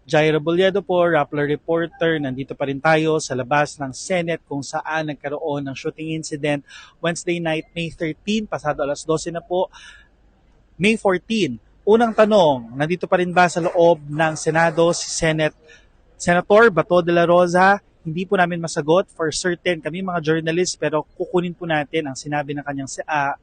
Jairo Boliedo po, Rappler reporter. Nandito pa rin tayo sa labas ng Senate kung saan nagkaroon ng shooting incident Wednesday night, May 13, pasado alas 12 na po. May 14, unang tanong, nandito pa rin ba sa loob ng Senado si Senator Bato de la Rosa? Hindi po namin masagot for certain kami mga journalists, pero kukunin po natin ang sinabi ng kanyang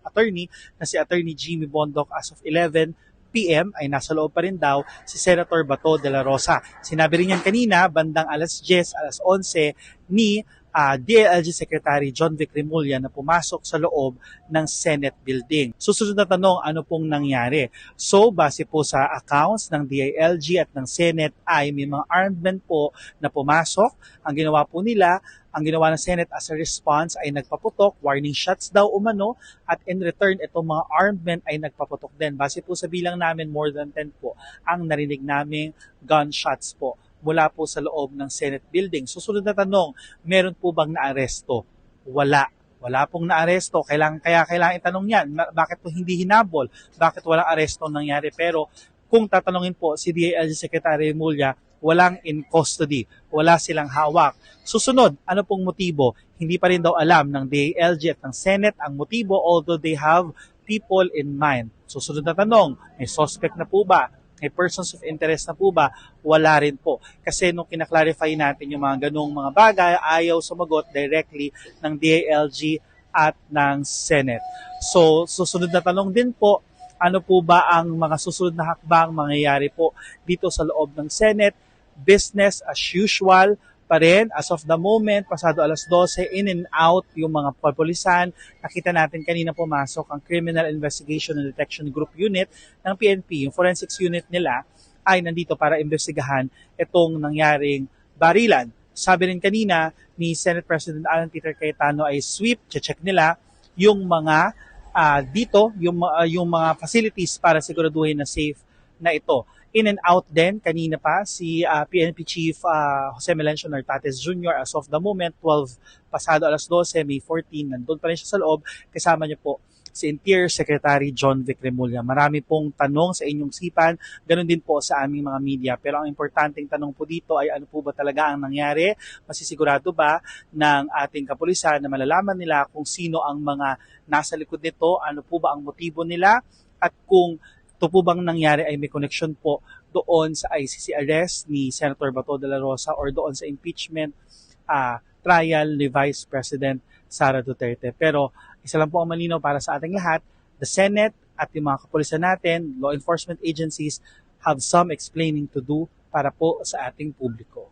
attorney na si Attorney Jimmy Bondoc. As of 11 p.m. ay nasa loob pa rin daw si Senator Bato de la Rosa. Sinabi rin yan kanina bandang alas 10, alas 11 ni DILG Secretary John Vic Remulla na pumasok sa loob ng Senate building. Susunod na tanong, ano pong nangyari? So, base po sa accounts ng DILG at ng Senate ay may mga armed men po na pumasok. Ang ginawa po nila, ang ginawa ng Senate as a response ay nagpaputok, warning shots daw umano, at in return, itong mga armed men ay nagpaputok din. Base po sa bilang namin, more than 10 po ang narinig naming gunshots po mula po sa loob ng Senate building. Susunod na tanong, meron po bang naaresto? Wala. Wala pong naaresto. Kaya kailangan itanong yan. Bakit po hindi hinabol? Bakit walang aresto nangyari? Pero kung tatanungin po si DILG Secretary Remulla, walang in custody. Wala silang hawak. Susunod, ano pong motibo? Hindi pa rin daw alam ng DILG at ng Senate ang motibo, although they have people in mind. Susunod na tanong, may suspect na po ba? May persons of interest na po ba? Wala rin po. Kasi nung kinaklarify natin yung mga ganung mga bagay, ayaw sumagot directly ng DILG at ng Senate. So, susunod na tanong din po, ano po ba ang mga susunod na hakbang mangyayari po dito sa loob ng Senate? Business as usual pa rin as of the moment, pasado alas 12, in and out yung mga kapulisan. Nakita natin kanina pumasok ang Criminal Investigation and Detection Group Unit ng PNP. Yung forensics unit nila ay nandito para investigahan itong nangyaring barilan. Sabi rin kanina ni Senate President Alan Peter Cayetano ay sweep, check nila yung mga dito, yung mga facilities para siguraduhin na safe na ito. In and out din, kanina pa, si PNP Chief Jose Melencio Nartates Jr. as of the moment, 12 pasado alas 12, May 14, nandun pa rin siya sa loob. Kasama niyo po si Interior Secretary John Vic Remulla. Marami pong tanong sa inyong sipan, ganun din po sa aming mga media. Pero ang importanteng tanong po dito ay ano po ba talaga ang nangyari? Masisigurado ba ng ating kapulisan na malalaman nila kung sino ang mga nasa likod nito, ano po ba ang motibo nila, at kung ito po bang nangyari ay may connection po doon sa ICC arrest ni Senator Bato de la Rosa or doon sa impeachment trial ni Vice President Sara Duterte. Pero isa lang po ang malinaw para sa ating lahat, the Senate at yung mga kapulisan natin, law enforcement agencies have some explaining to do para po sa ating publiko.